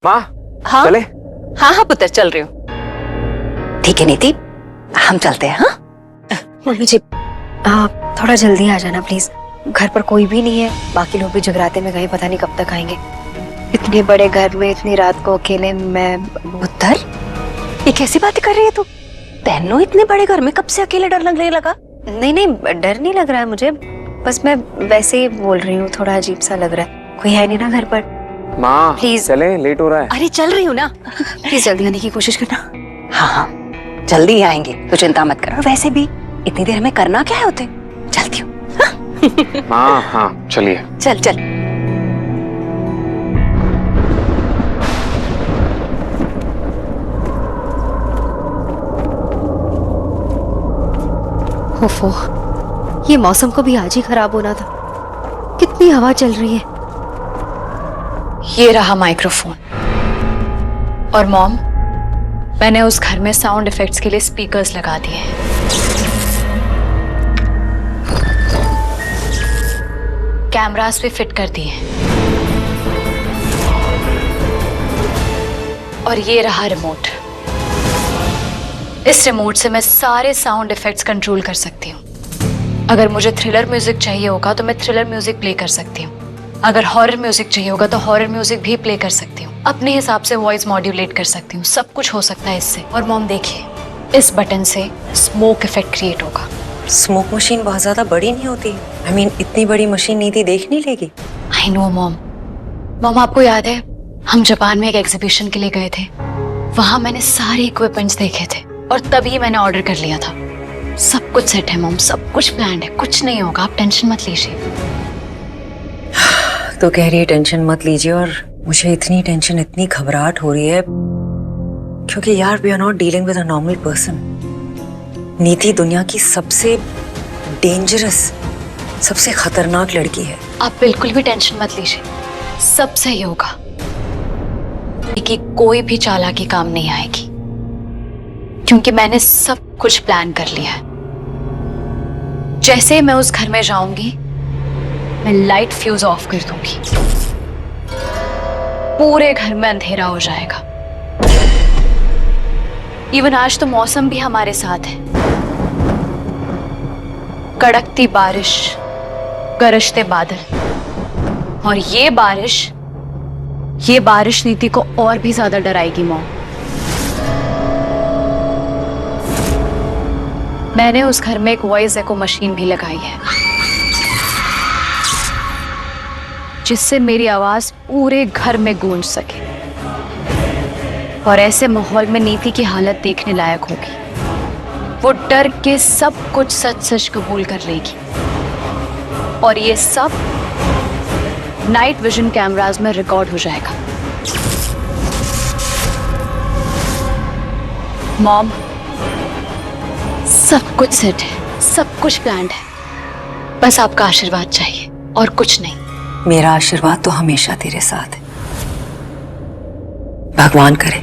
माँ हाँ चले। हाँ हाँ पुत्र, चल रही हूँ। ठीक है नीति, हम चलते हैं। हाँ मम्मी जी, आप थोड़ा जल्दी आ जाना प्लीज। घर पर कोई भी नहीं है, बाकी लोग भी जगराते में गए, पता नहीं कब तक आएंगे। इतने बड़े घर में इतनी रात को अकेले मैं। उत्तर, ये कैसी बातें कर रही है तू? तेनू इतने बड़े घर में कब से अकेले डर लगने लगा? नहीं नहीं, डर नहीं लग रहा है मुझे, बस मैं वैसे ही बोल रही हूँ, थोड़ा अजीब सा लग रहा है। कोई है नहीं ना घर पर? माँ Please। चले, लेट हो रहा है। अरे चल रही हूँ ना। प्लीज जल्दी आने की कोशिश करना। हाँ हाँ जल्दी आएंगे, तो चिंता मत कर। वैसे भी इतनी देर में करना क्या है होते। चलती हूँ। हाँ हाँ चलिए। चल चल। ओफो, ये मौसम को भी आज ही खराब होना था। कितनी हवा चल रही है। ये रहा माइक्रोफोन। और मॉम, मैंने उस घर में साउंड इफेक्ट्स के लिए स्पीकर्स लगा दिए हैं। कैमरास भी फिट कर दिए हैं। और ये रहा रिमोट। इस रिमोट से मैं सारे साउंड इफेक्ट्स कंट्रोल कर सकती हूँ। अगर मुझे थ्रिलर म्यूजिक चाहिए होगा तो मैं थ्रिलर म्यूजिक प्ले कर सकती हूँ। अगर हॉरर म्यूजिक चाहिए होगा तो हॉरर म्यूजिक भी प्ले कर सकती हूँ। अपने हिसाब से वॉइस मॉड्यूलेट कर सकती हूँ। सब कुछ हो सकता है इससे। और मॉम देखिए, इस बटन से स्मोक इफेक्ट क्रिएट होगा। स्मोक मशीन बहुत ज्यादा बड़ी नहीं होती। I mean, इतनी बड़ी मशीन नीति देख नहीं लेगी। I know mom. मॉम आपको याद है, हम जापान में एक एग्जीबिशन के लिए गए थे। वहां मैंने सारे इक्विपमेंट्स देखे थे और तभी मैंने ऑर्डर कर लिया था। सब कुछ सेट है मॉम, सब कुछ प्लान्ड है, कुछ नहीं होगा, आप टेंशन मत लीजिए। तो कह रही है टेंशन मत लीजिए, और मुझे इतनी टेंशन, इतनी घबराहट हो रही है क्योंकि यार we are not dealing with a normal person. नीति दुनिया की सबसे डेंजरस, सबसे खतरनाक लड़की है। आप बिल्कुल भी टेंशन मत लीजिए, सब सही होगा। कि कोई भी चालाकी काम नहीं आएगी क्योंकि मैंने सब कुछ प्लान कर लिया है। जैसे मैं उस घर में जाऊंगी, मैं लाइट फ्यूज ऑफ कर दूंगी। पूरे घर में अंधेरा हो जाएगा। इवन आज तो मौसम भी हमारे साथ है। कड़कती बारिश, गरजते बादल। और ये बारिश नीति को और भी ज्यादा डराएगी मॉम। मैंने उस घर में एक वॉइस एको मशीन भी लगाई है जिससे मेरी आवाज पूरे घर में गूंज सके। और ऐसे माहौल में नीति की हालत देखने लायक होगी। वो डर के सब कुछ सच सच कबूल कर लेगी। और ये सब नाइट विजन कैमरास में रिकॉर्ड हो जाएगा। मॉम, सब कुछ सेट है, सब कुछ प्लान्ड है। बस आपका आशीर्वाद चाहिए और कुछ नहीं। मेरा आशीर्वाद तो हमेशा तेरे साथ है। भगवान करे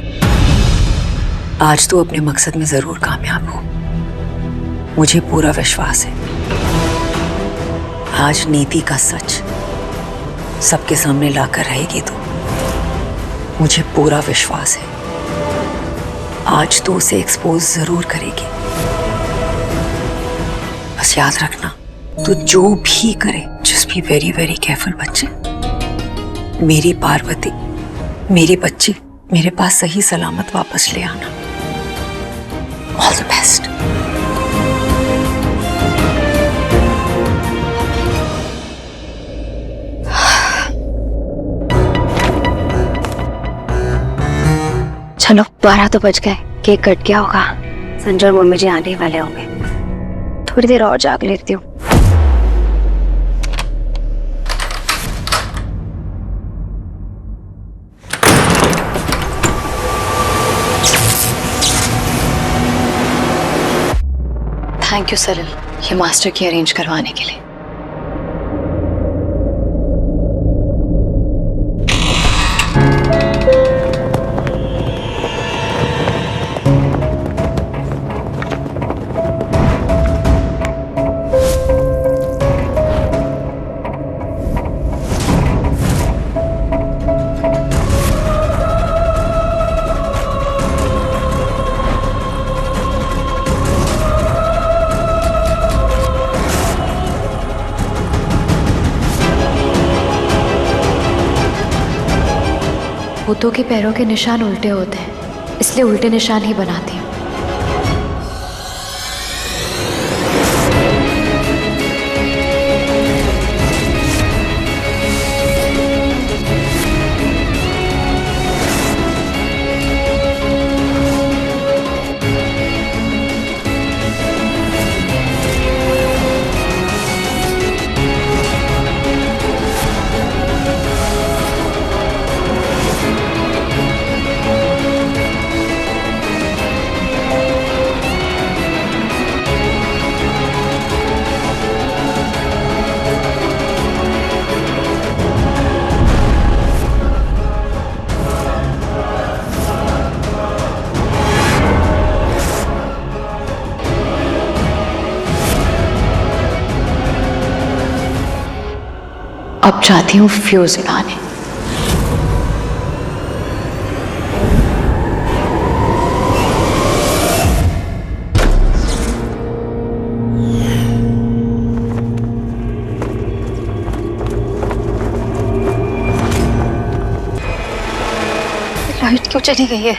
आज तू अपने मकसद में जरूर कामयाब हो। मुझे पूरा विश्वास है आज नीति का सच सबके सामने लाकर रहेगी तू। मुझे पूरा विश्वास है आज तू उसे एक्सपोज जरूर करेगी। बस याद रखना, तू जो भी करे just be very very careful बच्चे। मेरी पार्वती, मेरी बच्ची मेरे पास सही सलामत वापस ले आना। All the best. चलो 12 तो बज गए, केक कट गया होगा। संजय और मम्मी जी आने वाले होंगे। थोड़ी देर और जाग लेती हूँ। थैंक यू सलिल, ये मास्टर की अरेंज करवाने के लिए। भूतों के पैरों के निशान उल्टे होते हैं, इसलिए उल्टे निशान ही बनाती हूँ। अब जाती हूँ फ्यूज लगाने। लाइट क्यों चली गई है?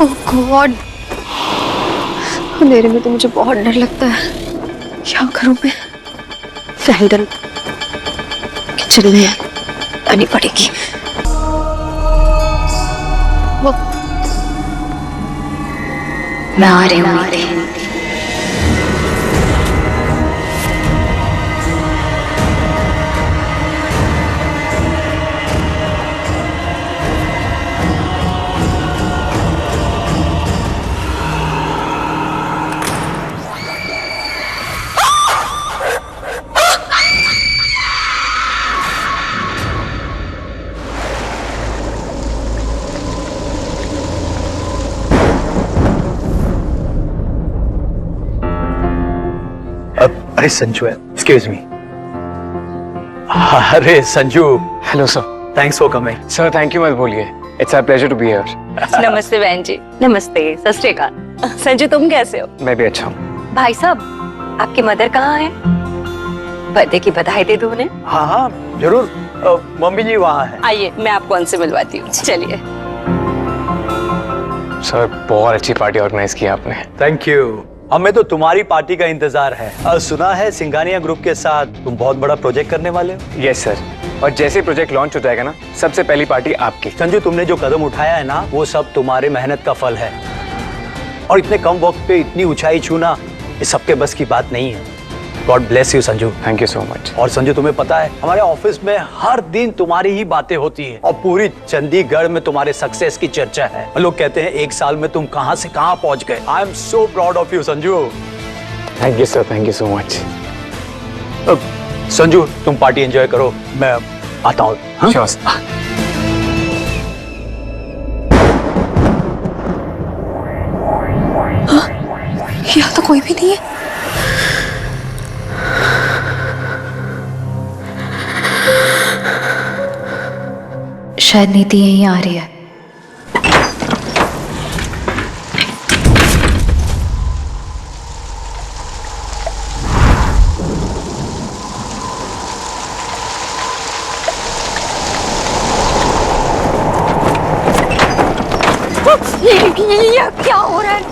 ओह गॉड, अंधेरे में तो मुझे बहुत डर लगता है। क्या करूं मैं? फैल्डन किचन में आनी पड़ेगी। वो मैं आ रही हूँ। अरे संजू है, एक्सक्यूज मी। अरे Sanju, hello sir. Thanks for coming. Sir thank you मत बोलिए, it's a pleasure to be here. नमस्ते बहन जी। नमस्ते, सत श्री अकाल। संजू तुम कैसे हो? मैं भी अच्छा हूँ। भाई साहब, आपकी मदर कहाँ है? बर्थडे की बधाई दे दो उन्हें। हाँ हाँ जरूर, मम्मी जी वहाँ है। आइए मैं आपको उनसे मिलवाती हूँ, चलिए। सर बहुत अच्छी पार्टी ऑर्गेनाइज की आपने। Thank you. हमें तो तुम्हारी पार्टी का इंतजार है। सुना है सिंघानिया ग्रुप के साथ तुम बहुत बड़ा प्रोजेक्ट करने वाले हो। यस सर, और जैसे प्रोजेक्ट लॉन्च हो जाएगा ना, सबसे पहली पार्टी आपकी। संजू, तुमने जो कदम उठाया है ना, वो सब तुम्हारे मेहनत का फल है। और इतने कम वक्त पे इतनी ऊंचाई छूना, ये सबके बस की बात नहीं है। God bless you Sanju. Thank you so much. और संजू, तुम्हें पता है हमारे ऑफिस में हर दिन तुम्हारी ही बातें होती है और पूरी चंडीगढ़ में तुम्हारे सक्सेस की चर्चा है। लोग कहते हैं एक साल में तुम कहां से कहां पहुंच गए। I am so proud of you Sanju. Thank you sir, thank you so much. Sanju तुम पार्टी एंजॉय करो, मैं आता हूँ। हाँ? Sure sir. यहाँ तो कोई भी नहीं है। शायद नीति यहीं आ रही है। ये क्या हो रहा है?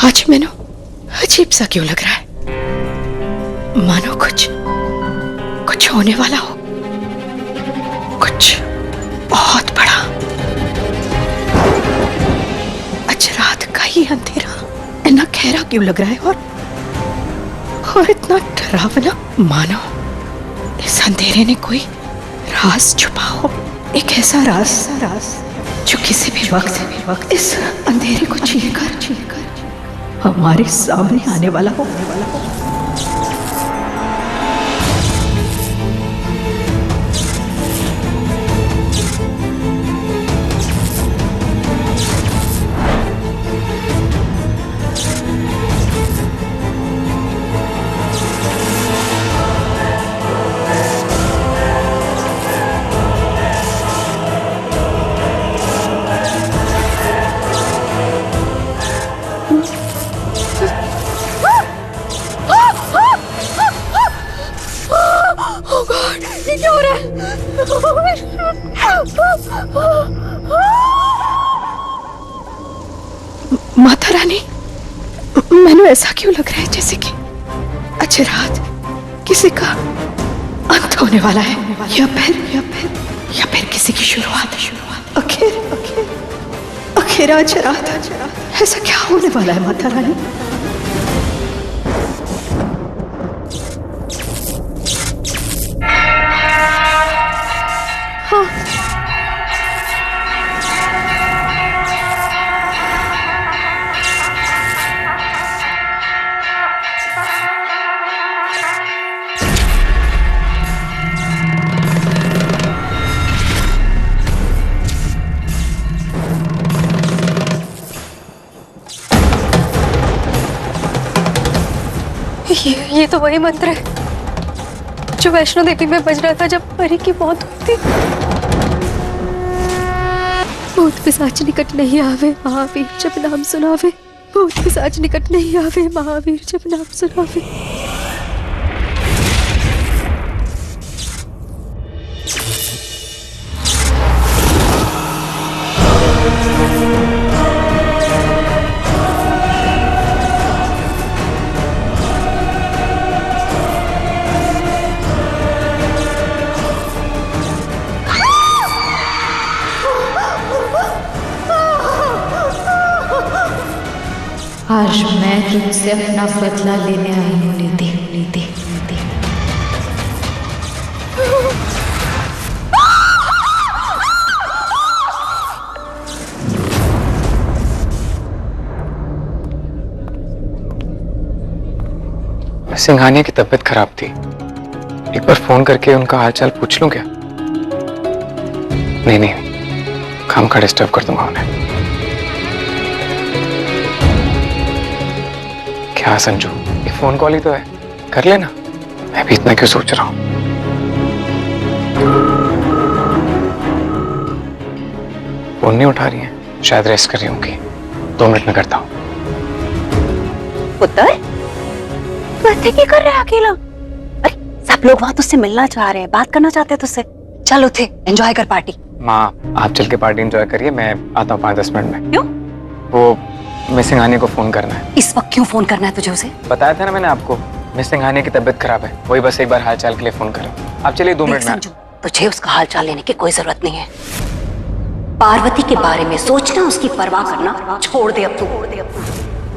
आज मैंने अजीब सा क्यों लग रहा है, मानो कुछ होने वाला हो, कुछ बहुत बड़ा। आज रात का ही अंधेरा इतना गहरा क्यों लग रहा है और इतना डरावना, मानो इस अंधेरे ने कोई राज छुपा हो, एक ऐसा राज जो किसी भी वक्त इस अंधेरे को चीरकर हमारे सामने आने वाला हो। माता रानी, मैंने ऐसा क्यों लग रहा है जैसे कि आज रात किसी का अंत होने वाला है, या फिर किसी की शुरुआत। आखिर आज रात ऐसा क्या होने वाला है माता रानी? ये तो वही मंत्र है जो वैष्णो देवी में बज रहा था जब परी की मौत हुई थी। भूत पिशाच निकट नहीं आवे महावीर जब नाम सुनावे, भूत पिशाच निकट नहीं आवे महावीर जब नाम सुनावे। आज मैं तुझसे अपना बदला लेने आई हूँ निधि। सिंघानिया की तबीयत खराब थी, एक बार फोन करके उनका हालचाल पूछ लूं क्या? नहीं, काम का डिस्टर्ब कर दूंगा उन्हें। क्या संजू, ये फोन कॉल ही तो है, कर लेना। मैं भी इतना क्यों सोच रहा हूं? फोन नहीं उठा रही है, शायद रेस्ट कर रही होंगी। 2 मिनट में करता हूं। पुत्र, बातें क्या कर रहा है अकेला? अरे सब लोग वहां तुझसे मिलना चाह रहे हैं, बात करना चाहते हैं तुझसे। चल उठे, एंजॉय कर पार्टी। माँ, आप चल के पार्टी एंजॉय करिए, मैं आता हूँ 5-10 मिनट में। क्यों? वो मिस सिंघानिया को फोन करना है। इस वक्त क्यों फोन करना है तुझे उसे? बताया था ना मैंने आपको, मिस सिंघानिया की तबीयत खराब है, वही बस एक बार हालचाल के लिए फोन करो। आप चलिए 2 मिनट में। संजू, तुझे उसका हालचाल लेने की कोई जरूरत नहीं है। पार्वती के बारे में सोचना, उसकी परवाह करना छोड़ दे अब तू।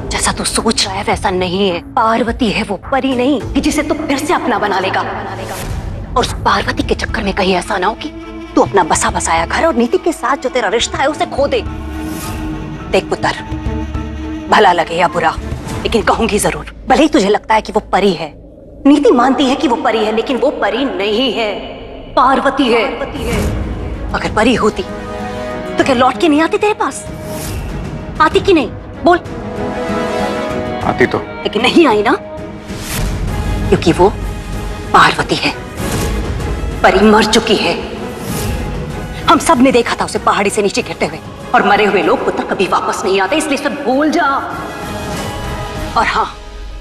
जैसा तू सोच रहा है वैसा नहीं है। पार्वती है वो परी नहीं कि जिसे तू फिर से अपना बना लेगा। और उस पार्वती के चक्कर में कहीं ऐसा ना हो कि तू अपना बसा बसाया घर और नीति के साथ जो तेरा रिश्ता है उसे खो दे। देख पुत्र, भला लगे या बुरा, लेकिन कहूंगी जरूर। भले ही तुझे लगता है कि वो परी है, नीति मानती है कि वो परी है, लेकिन वो परी नहीं है, पार्वती है। अगर परी होती तो क्या लौट के नहीं आती तेरे पास? आती कि नहीं? बोल। आती तो, लेकिन नहीं आई ना, क्योंकि वो पार्वती है। परी मर चुकी है। हम सब ने देखा था उसे पहाड़ी से नीचे गिरते हुए, और मरे हुए लोग पुत्र कभी वापस नहीं आते, इसलिए इसे भूल जा। और हाँ,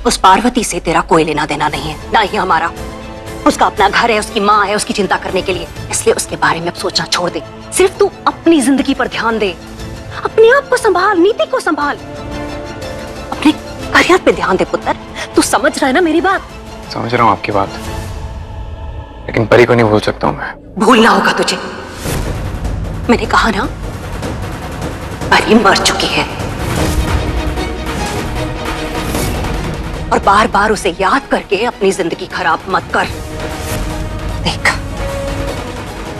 उस पार्वती से तेरा कोई लेना देना नहीं है, ना ही हमारा। उसका अपना घर है, उसकी माँ है, उसकी चिंता करने के लिए, इसलिए उसके बारे में अब सोचना छोड़ दे। सिर्फ तू अपनी जिंदगी पर ध्यान दे, अपने आप को संभाल, नीति को संभाल। अपने करियर पे ध्यान दे पुत्र। तू समझ रहा है ना मेरी बात? समझ रहा हूँ आपकी बात, लेकिन परी को नहीं भूल सकता हूँ मैं। भूलना होगा तुझे। मैंने कहा ना, परी मर चुकी है और बार बार उसे याद करके अपनी जिंदगी खराब मत कर। देख,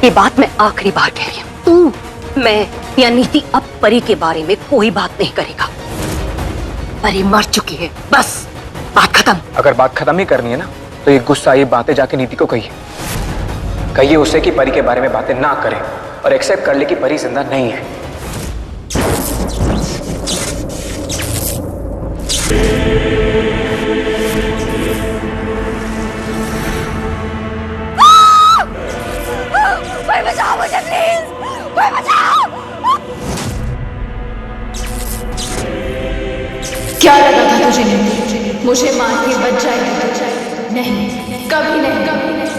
ये बात मैं आखिरी बार कह रही हूं। तू, मैं या नीति अब परी के बारे में कोई बात नहीं करेगा। परी मर चुकी है, बस बात खत्म। अगर बात खत्म ही करनी है ना, तो ये गुस्सा, ये बातें जाके नीति को कहिए। कहिए उसे कि परी के बारे में बातें ना करे और एक्सेप्ट कर ले कि परी जिंदा नहीं है। कोई बचाओ मुझे प्लीज, कोई बचाओ। क्या लगा था तुझे नीति? मुझे मार के बच जाएगी? नहीं, कभी नहीं, कभी नहीं।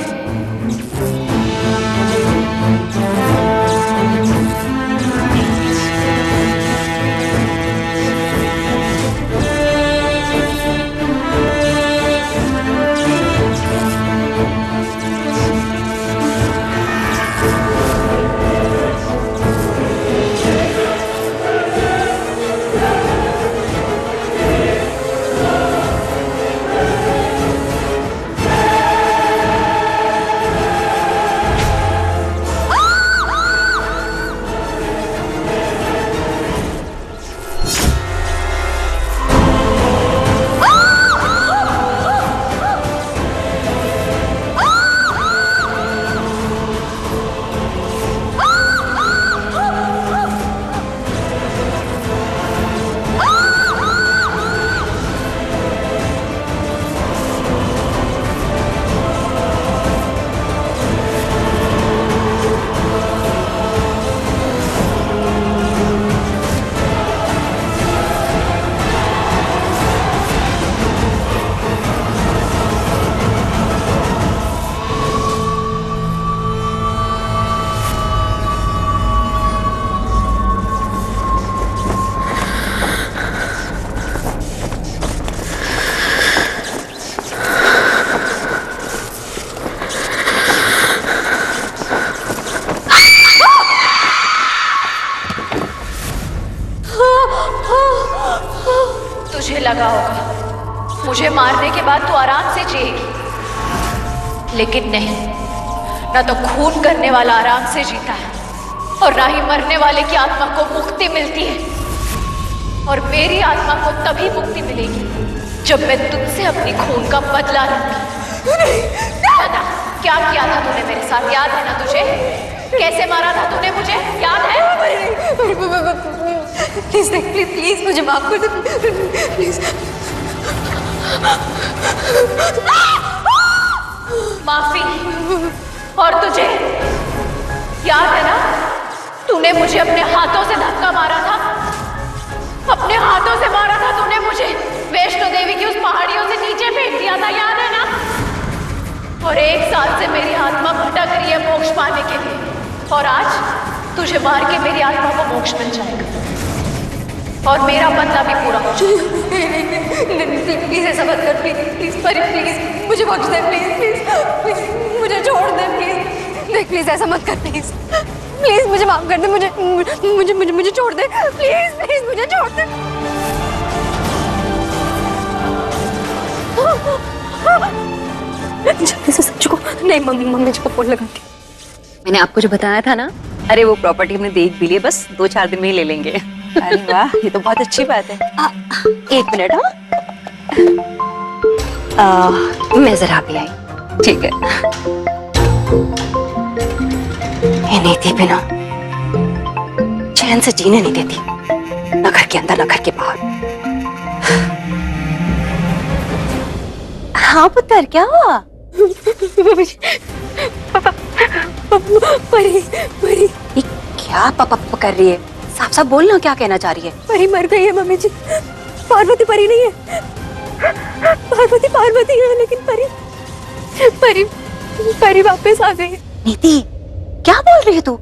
तुझे लगा होगा मुझे मारने के बाद तू आराम से जिएगी, लेकिन नहीं। ना तो खून करने वाला आराम से जीता है और ना ही मरने वाले की आत्मा को मुक्ति मिलती है। और मेरी आत्मा को तभी मुक्ति मिलेगी जब मैं तुझसे अपनी खून का बदला लूंगी। बता, क्या किया था तूने मेरे साथ? याद है ना तुझे? कैसे मारा था तूने मुझे? याद है? प्लीज प्लीज प्लीज मुझे माफ कर दे प्लीज। माफी? और तुझे याद है ना, तूने मुझे अपने हाथों से धक्का मारा था। अपने हाथों से मारा था तूने मुझे। वैष्णो देवी की उस पहाड़ियों से नीचे फेंक दिया था, याद है ना? और 1 साल से मेरी आत्मा भटक रही है मोक्ष पाने के लिए, और आज तुझे मार के मेरी आत्मा को मोक्ष मिल जाएगा और मेरा बदला भी पूरा हो जाएगा। प्लीज ऐसा मत कर, प्लीज प्लीज परी प्लीज मुझे बख्श दे, प्लीज प्लीज प्लीज मुझे छोड़ दे, प्लीज देख प्लीज ऐसा मत कर, प्लीज प्लीज मुझे माफ कर दे, मुझे मुझे मुझे मुझे छोड़ दे, प्लीज प्लीज मुझे छोड़ दे। जल्दी से सच्चू को नहीं, मम्मी जी को फोन लगा के। मैंने आपको जो बताया था ना, अरे वो प्रॉपर्टी हमने देख भी ली है, बस 2-4 दिन में ही ले लेंगे। अरे वाह, ये तो बहुत अच्छी बात है। 1 मिनट। मैं जरा भी आई। ठीक है। ये नीति भी ना चैन से जीने नहीं देती, न घर के अंदर न घर के बाहर। हाँ पुत्र, क्या हुआ? परी परी ये क्या पप कर रही है? साफ साफ बोलना, क्या कहना चाह रही है? परी मर गई है मम्मी जी। पार्वती परी नहीं है। पार्वती है, लेकिन परी परी परी वापस आ गई है। नीति, क्या बोल रही है तू?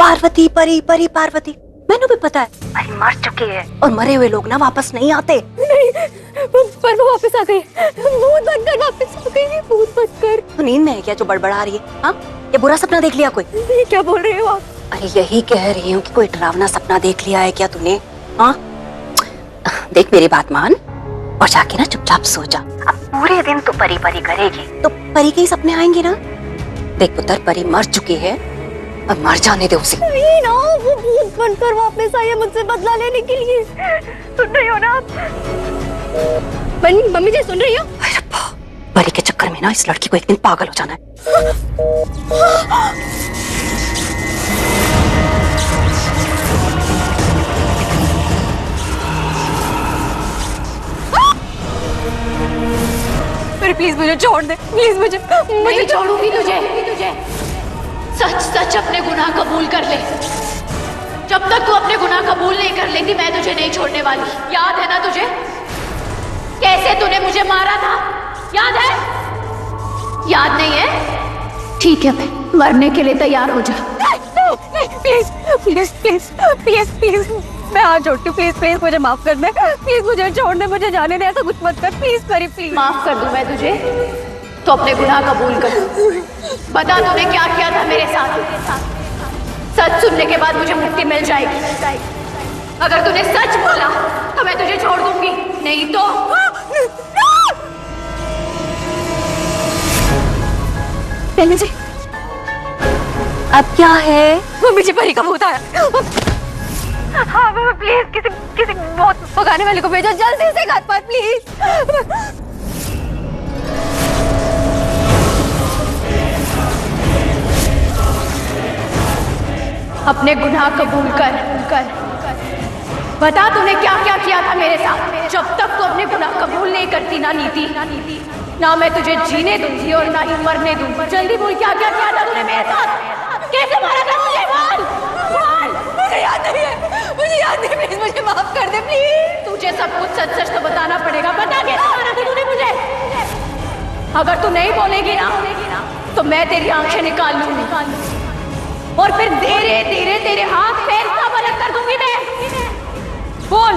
पार्वती परी परी पार्वती, मैंने भी पता है। परी मर चुकी है और मरे हुए लोग ना वापस नहीं आते। नहीं पर वो वापस आ गई। भूत बनकर वापस आ गई, भूत बनकर। तो नींद में है क्या जो बड़बड़ा रही है? हाँ, ये बुरा सपना देख लिया कोई? ये क्या बोल रही हो आप? अरे यही कह रही हूँ कि कोई डरावना सपना देख लिया है क्या तूने? हाँ, देख मेरी बात मान और जाके ना चुपचाप सो जा। अब पूरे दिन तो परी परी करेगी तो परी के ही सपने आएंगे ना। देख पुत्र, परी मर चुकी है, अब मर जाने दे उसे। नहीं ना, वो भूत बनकर वापस आई है मुझसे बदला लेने के लिए। सुन रही हो ना आप? मम्मी जी सुन रही हो? अरे रब्बा, परी के चक्कर में ना इस लड़की को एक दिन पागल हो जाना है। प्लीज मुझे छोड़ दे, प्लीज मुझे नहीं छोड़ूंगी तुझे। सच सच अपने गुनाह कबूल कर ले। जब तक तू अपने गुनाह कबूल नहीं कर लेती मैं तुझे नहीं छोड़ने वाली। याद है ना तुझे कैसे तूने मुझे मारा था? याद है? याद नहीं है? ठीक है, मरने के लिए तैयार हो जा। Please please please please please मैं हाथ जोड़ती हूँ, प्लीज प्लीज मुझे माफ कर दे, प्लीज मुझे छोड़ दे, मुझे जाने दे, ऐसा कुछ मत कर, प्लीज करी प्लीज। माफ कर दूं मैं तुझे तो अपने गुनाह कबूल कर। बता तूने क्या किया था मेरे साथ? सच सुनने के बाद मुझे मुक्ति मिल जाएगी। अगर तूने सच बोला तो मैं तुझे छोड़ दूंगी, नहीं तो मम्मी जी, अब क्या है? मम्मी जी परी का भूत आया। हाँ प्लीज किसी भूत भगाने वाले को भेजो जल्दी से घर पर प्लीज। अपने गुनाह कबूल कर। बता तूने क्या क्या किया था मेरे साथ? जब तक तू अपने गुनाह कबूल नहीं करती ना नीति, ना मैं तुझे जीने दूंगी और ना ही मरने दूंगी। जल्दी बोल क्या क्या किया था तूने मेरे साथ? कैसे मारा था मुझे? बोल। मुझे याद नहीं है, मुझे याद नहीं, प्लीज मुझे माफ कर दे प्लीज। तुझे सब कुछ सच सच तो बताना पड़ेगा। बता कैसे मारा था तूने मुझे? अगर तू नहीं बोलेगी ना तो मैं तेरी आंखें निकाल लूंगी और फिर धीरे धीरे तेरे हाथ पैर सब अलग कर दूंगी मैं। बोल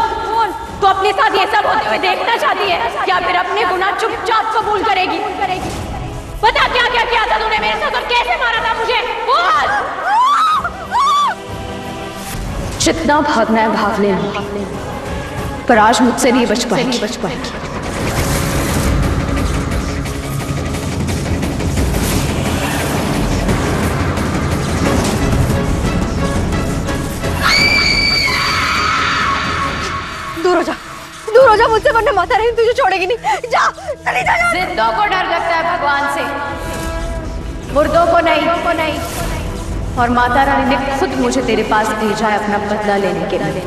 तू अपने साथ ये सब होते हुए देखना चाहती है या फिर अपने गुनाह चुपचाप कबूल करेगी? बता क्या क्या किया था तूने मेरे साथ और कैसे मारा था मुझे? बोल। जितना भागना है भाग लेना, पर आज मुझसे नहीं बच पाएगी। दूर हो जा मुझसे, वरना माता रानी तुझे छोड़ेगी नहीं। जा चली जा। जिंदों को डर लगता है भगवान से, मुर्दों को नहीं। और माता रानी ने खुद मुझे तेरे पास भेजा है अपना बदला लेने के लिए।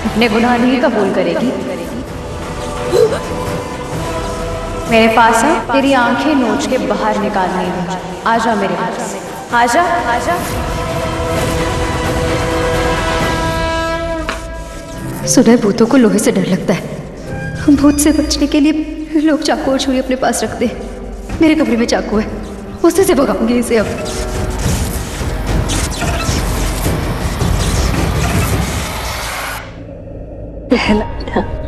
अपने गुनाह नहीं कबूल करेगी? मेरे पास आ, तेरी आंखें नोच के बाहर निकालनी है। आजा मेरे पास, आजा। सुना है भूतों को लोहे से डर लगता है। भूत से बचने के लिए लोग चाकू और छुरी अपने पास रखते हैं। मेरे कमरे में चाकू है, उससे से भगाऊंगी इसे अब।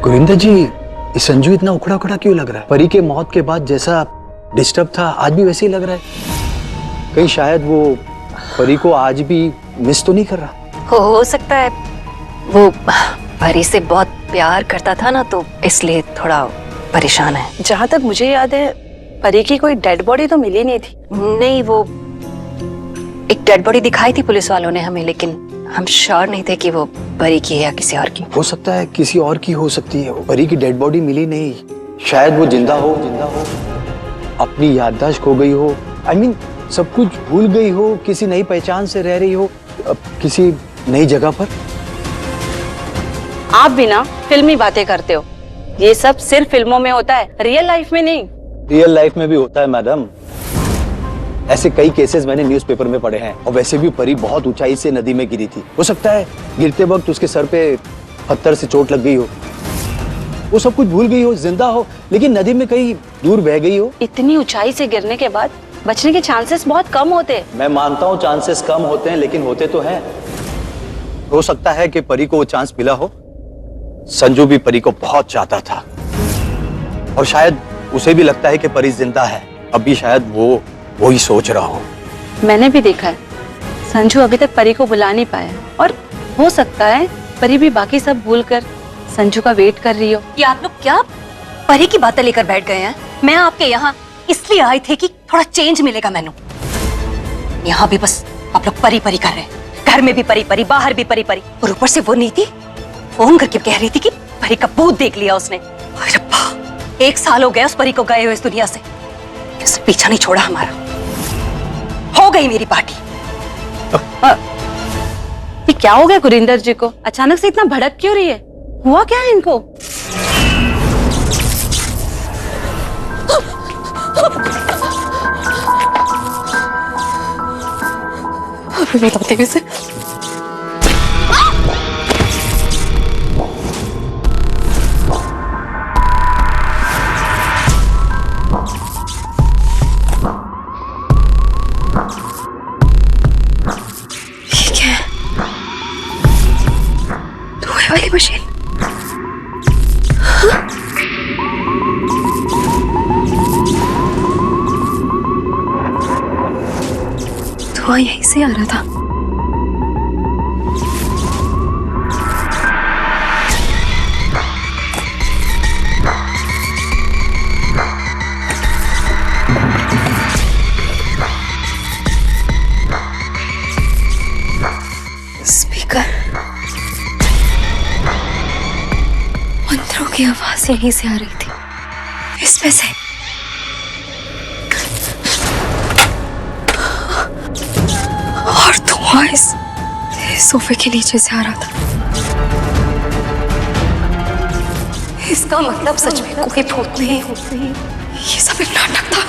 गुरिंदर जी, ये संजू इतना उखड़ा उखड़ा क्यों लग रहा है? परी के मौत के बाद जैसा डिस्टर्ब था आज भी वैसे ही लग रहा है। कहीं शायद वो परी को आज भी मिस तो नहीं कर रहा? हो सकता है वो परी से बहुत प्यार करता था ना, तो इसलिए थोड़ा परेशान है। जहाँ तक मुझे याद है परी की कोई डेड बॉडी तो मिली नहीं थी। नहीं, वो एक डेड बॉडी दिखाई थी पुलिस वालों ने हमें, लेकिन हम श्योर नहीं थे कि वो परी की है या किसी और की। हो सकता है किसी और की हो सकती है। परी की डेड बॉडी मिली नहीं, शायद वो जिंदा हो, अपनी याददाश्त खो गई हो। I mean, सब कुछ भूल गई हो, किसी नई पहचान से रह रही हो, किसी नई जगह पर। आप भी ना फिल्मी बातें करते हो, ये सब सिर्फ फिल्मों में होता है, रियल लाइफ में नहीं। रियल लाइफ में भी होता है मैडम। ऐसे कई केसेस मैंने न्यूज़पेपर में पढ़े हैं। और वैसे भी परी बहुत ऊंचाई से नदी में गिरी थी। हो सकता है गिरते वक्त उसके सर पे पत्थर से चोट लग गई हो, वो सब कुछ भूल गई हो, जिंदा हो, लेकिन नदी में कहीं दूर बह गई हो। इतनी ऊंचाई से गिरने के बाद बचने के चांसेस बहुत कम होते हैं। मैं मानता हूँ चांसेस कम होते हैं, लेकिन होते तो हैं। हो सकता है कि परी को वो चांस मिला हो, संजू भी परी को बहुत चाहता था और शायद उसे भी लगता है कि परी जिंदा है। अभी शायद वो ही सोच रहा हो। मैंने भी देखा है, संजू अभी तक परी को बुला नहीं पाया और हो सकता है परी भी बाकी सब भूलकर संजू का वेट कर रही हो। ये आप लोग क्या परी की बातें लेकर बैठ गए हैं? मैं आपके यहाँ इसलिए आई थी कि थोड़ा चेंज मिलेगा मैनू। यहाँ भी बस आप लोग परी परी कर रहे हैं, घर में भी परी परी, बाहर भी परी परी, और ऊपर से वो नीति फोन करके कह रही थी कि परी का भूत देख लिया उसने। अरे रब्बा, 1 साल हो गया उस परी को गए हुए इस दुनिया से, उसने पीछा नहीं छोड़ा हमारा। हो गई मेरी पार्टी। ये क्या हो गया गुरिंदर जी को? अचानक से इतना भड़क क्यों रही है? हुआ क्या है इनको? बताते कैसे? ये क्या है? धुएं वाली मशीन। धुआं यहीं से आ रहा था। स्पीकर, मंत्रों की आवाज यहीं से आ रही थी, इसमें से। और धुआं इस सोफे के नीचे से आ रहा था। इसका मतलब सच में कोई भूत नहीं, ये सब एक नाटक था।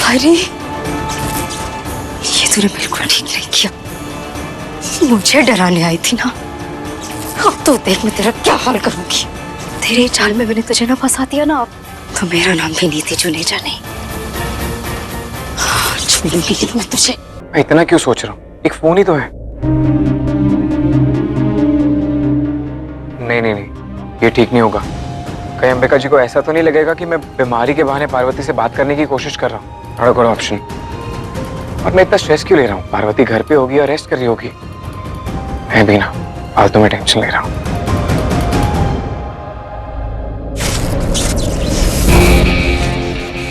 अरे ये तूने बिल्कुल ठीक नहीं किया, मुझे डराने आई थी ना। अब तो देख मैं तेरा क्या हाल करूंगी। तेरे चाल में मैंने तुझे ना फंसा दिया ना, अब तो मेरा नाम भी नीति जुनेजा नहीं। मैं तुझे। मैं इतना क्यों सोच रहा हूँ? एक फोन ही तो है। नहीं, ये ठीक नहीं होगा। कहीं अंबिका जी को ऐसा तो नहीं लगेगा कि मैं बीमारी के बहाने पार्वती से बात करने की कोशिश कर रहा हूँ। थोड़ा गुड ऑप्शन। और मैं इतना स्ट्रेस क्यों ले रहा हूँ? पार्वती घर पे होगी और रेस्ट कर रही होगी, मैं भी ना फालतू में टेंशन ले रहा हूँ।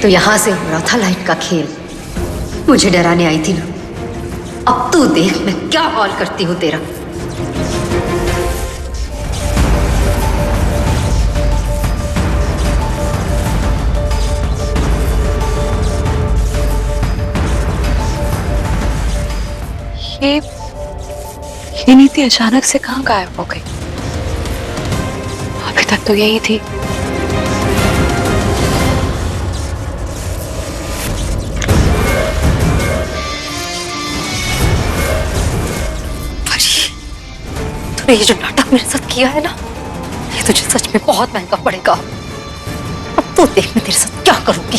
तो यहाँ से हो रहा था लाइट का खेल, मुझे डराने आई थी ना। अब तू देख मैं क्या हाल करती हूँ तेरा। ये नीति अचानक से कहाँ गायब हो गई? अभी तक तो यही थी। तूने ये जो नाटक मेरे साथ किया है ना, ये तुझे सच में बहुत महंगा पड़ेगा। अब तो देख मैं तेरे साथ क्या करूंगी।